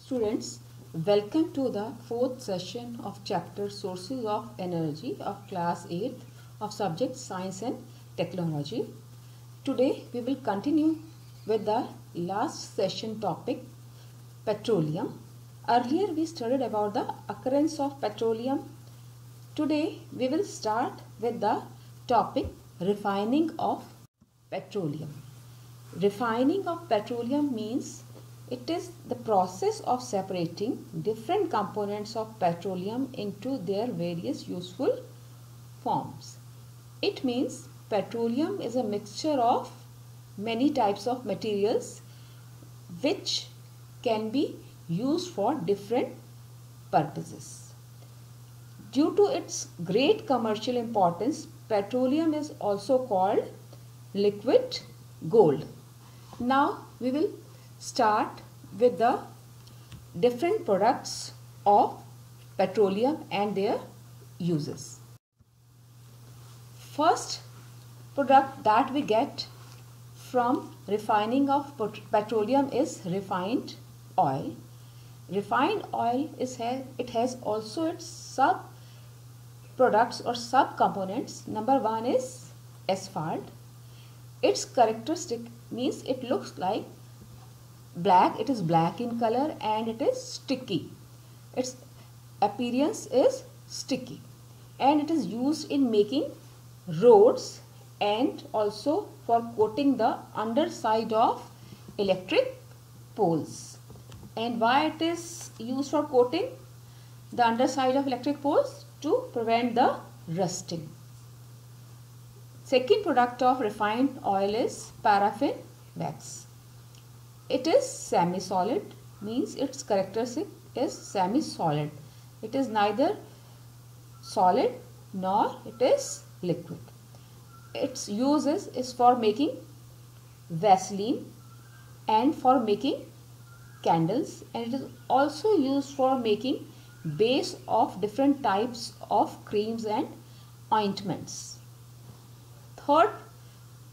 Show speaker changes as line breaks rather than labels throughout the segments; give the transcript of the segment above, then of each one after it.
Students, welcome to the fourth session of chapter Sources of Energy of class 8th of subject Science and Technology. Today we will continue with the last session topic petroleum. Earlier we studied about the occurrence of petroleum. Today we will start with the topic refining of petroleum. Refining of petroleum means it is the process of separating different components of petroleum into their various useful forms. It means petroleum is a mixture of many types of materials which can be used for different purposes. Due to its great commercial importance, petroleum is also called liquid gold. Now we will start with the different products of petroleum and their uses. First product that we get from refining of petroleum is refined oil. Refined oil it has also its sub products or sub components. Number one is asphalt. Its characteristic means it looks like black, it is black in color and it is sticky. Its appearance is sticky and it is used in making roads and also for coating the underside of electric poles. And why it is used for coating the underside of electric poles? To prevent the rusting. Second product of refined oil is paraffin wax. It is semi-solid, means its characteristic is semi-solid. It is neither solid nor it is liquid. Its uses is for making Vaseline and for making candles, and it is also used for making base of different types of creams and ointments. Third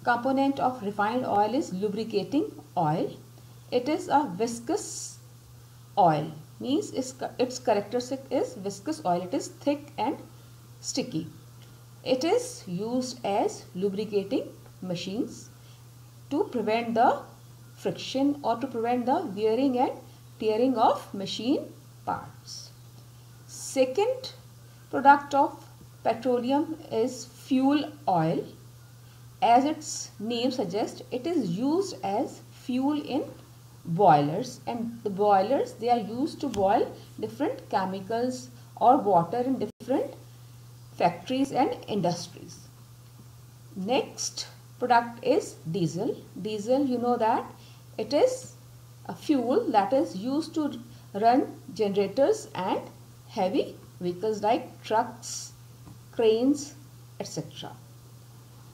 component of refined oil is lubricating oil. It is a viscous oil, means its characteristic is viscous oil. It is thick and sticky. It is used as lubricating machines to prevent the friction or to prevent the wearing and tearing of machine parts. Second product of petroleum is fuel oil. As its name suggests, it is used as fuel in boilers, and the boilers, they are used to boil different chemicals or water in different factories and industries. Next product is diesel. Diesel, you know that it is a fuel that is used to run generators and heavy vehicles like trucks, cranes, etc.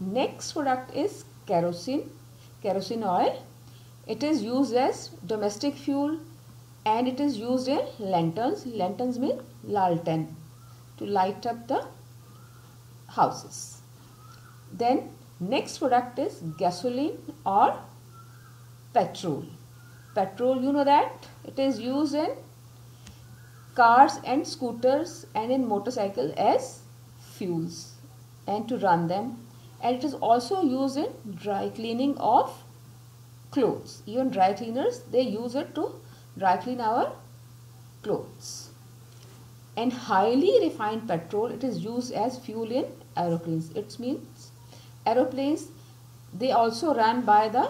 Next product is kerosene oil. It is used as domestic fuel and it is used in lanterns. Lanterns mean laltan, to light up the houses. Then next product is gasoline or petrol. Petrol, you know that it is used in cars and scooters and in motorcycles as fuels and to run them. And it is also used in dry cleaning of clothes. Even dry cleaners, they use it to dry clean our clothes. And highly refined petrol, it is used as fuel in aeroplanes. It means aeroplanes, they also run by the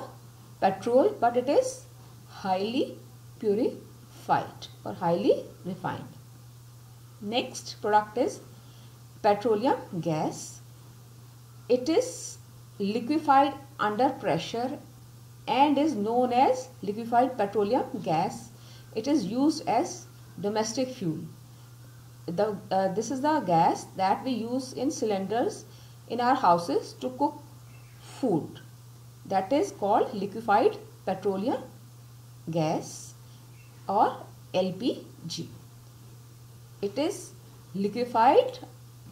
petrol, but it is highly purified or highly refined. Next product is petroleum gas. It is liquefied under pressure and is known as liquefied petroleum gas. It is used as domestic fuel. This is the gas that we use in cylinders in our houses to cook food. That is called liquefied petroleum gas or LPG. It is liquefied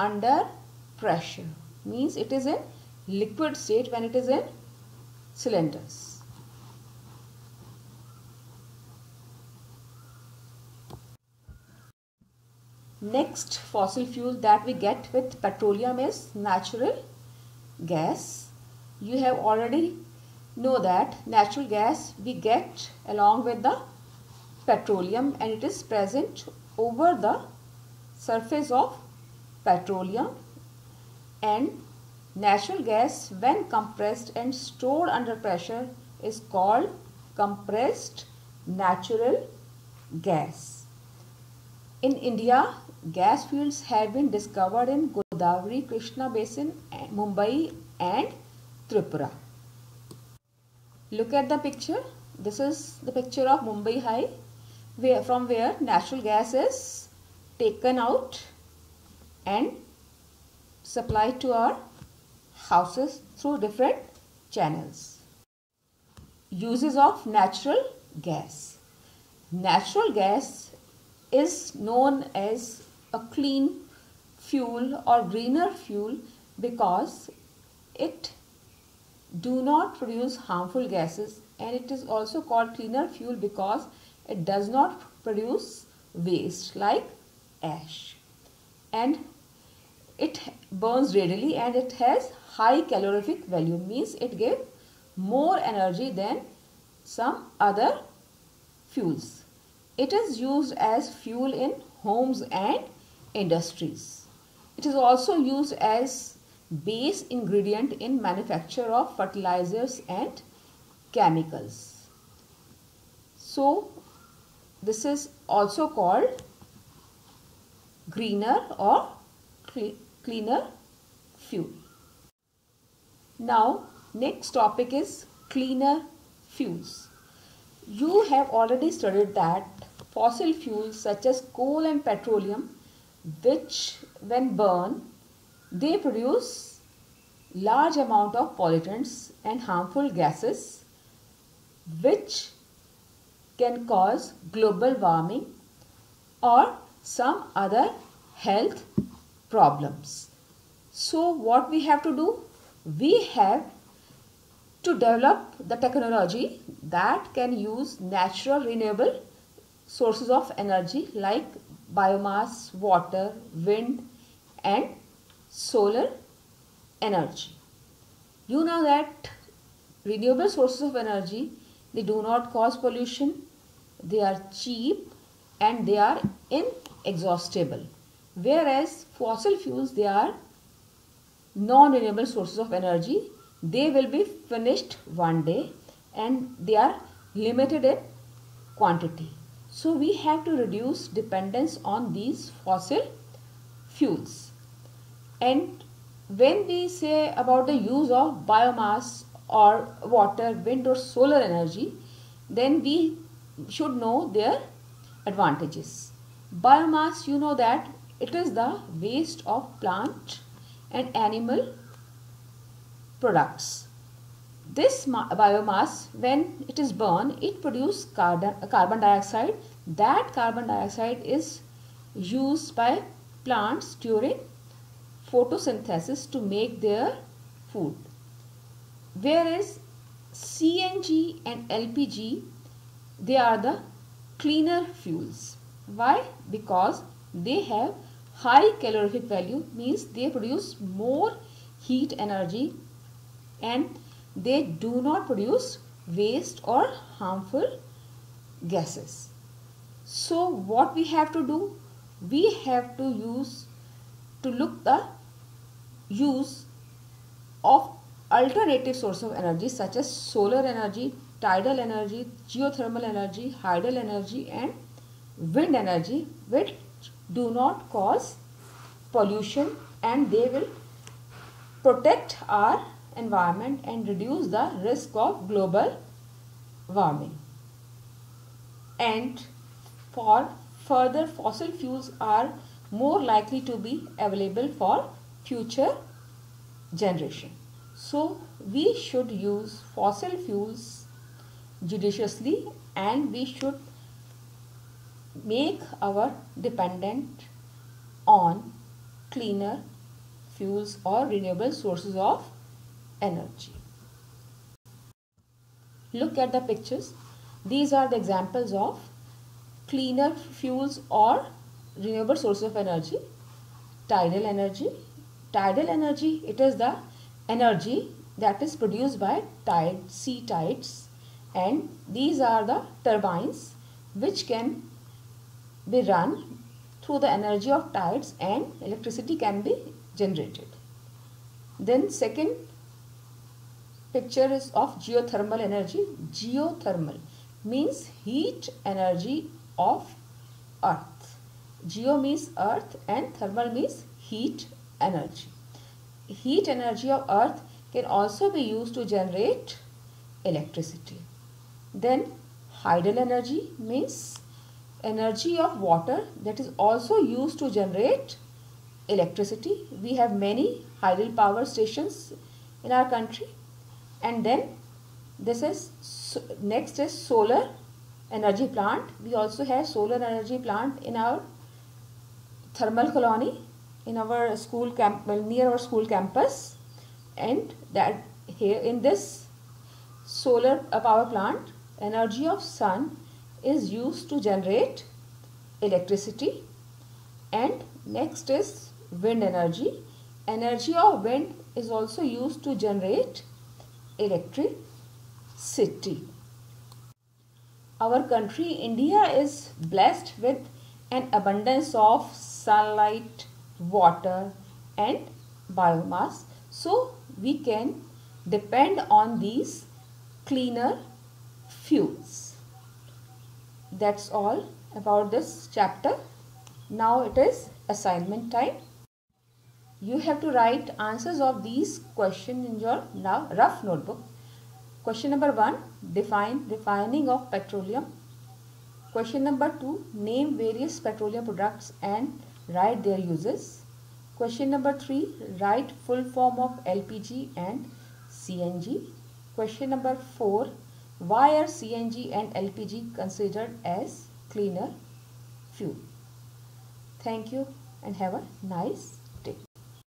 under pressure, means it is in liquid state when it is in cylinders. Next fossil fuel that we get with petroleum is natural gas. You have already know that natural gas we get along with the petroleum, and it is present over the surface of petroleum. And natural gas, when compressed and stored under pressure, is called compressed natural gas. In India, gas fields have been discovered in Godavari, Krishna basin, Mumbai and Tripura. Look at the picture. This is the picture of Mumbai High, from where natural gas is taken out and supplied to our houses through different channels. Uses of natural gas. Natural gas is known as a clean fuel or greener fuel because it do not produce harmful gases, and it is also called cleaner fuel because it does not produce waste like ash, and it burns readily, and it has high calorific value, means it gives more energy than some other fuels. It is used as fuel in homes and industries. It is also used as base ingredient in manufacture of fertilizers and chemicals. So this is also called greener or cleaner fuel. Now next topic is cleaner fuels. You have already studied that fossil fuels such as coal and petroleum, which when burned, they produce large amount of pollutants and harmful gases which can cause global warming or some other health problems. So what we have to do? We have to develop the technology that can use natural renewable sources of energy like biomass, water, wind and solar energy. You know that renewable sources of energy, they do not cause pollution, they are cheap and they are inexhaustible, whereas fossil fuels, they are non-renewable sources of energy. They will be finished one day and they are limited in quantity. So we have to reduce dependence on these fossil fuels. And when we say about the use of biomass or water, wind or solar energy, then we should know their advantages. Biomass, you know that it is the waste of plant and animal products. This biomass, when it is burned, it produces carbon dioxide. That carbon dioxide is used by plants during photosynthesis to make their food. Whereas CNG and LPG, they are the cleaner fuels. Why? Because they have high calorific value, means they produce more heat energy and they do not produce waste or harmful gases. So what we have to do? We have to look the use of alternative source of energy such as solar energy, tidal energy, geothermal energy, hydel energy and wind energy, which do not cause pollution and they will protect our environment and reduce the risk of global warming. And for further, fossil fuels are more likely to be available for future generation. So we should use fossil fuels judiciously and we should make our dependent on cleaner fuels or renewable sources of energy. Look at the pictures. These are the examples of cleaner fuels or renewable sources of energy. Tidal energy. Tidal energy, it is the energy that is produced by sea tides, and these are the turbines which can be run through the energy of tides and electricity can be generated. Then second picture is of geothermal energy. Geothermal means heat energy of earth. Geo means earth and thermal means heat energy. Heat energy of earth can also be used to generate electricity. Then hydel energy means energy of water that is also used to generate electricity. We have many hydel power stations in our country. And then this is next is solar energy plant. We also have solar energy plant in our thermal colony in our school near our school campus, and that here in this solar power plant, energy of sun is used to generate electricity. And next is wind energy. Energy of wind is also used to generate electricity. Our country India is blessed with an abundance of sunlight, water and biomass, so we can depend on these cleaner fuels. That's all about this chapter. Now it is assignment time. You have to write answers of these questions in your now rough notebook. Question number 1, define refining of petroleum. Question number 2, name various petroleum products and write their uses. Question number 3, write full form of LPG and CNG. Question number 4, why are CNG and LPG considered as cleaner fuel? Thank you and have a nice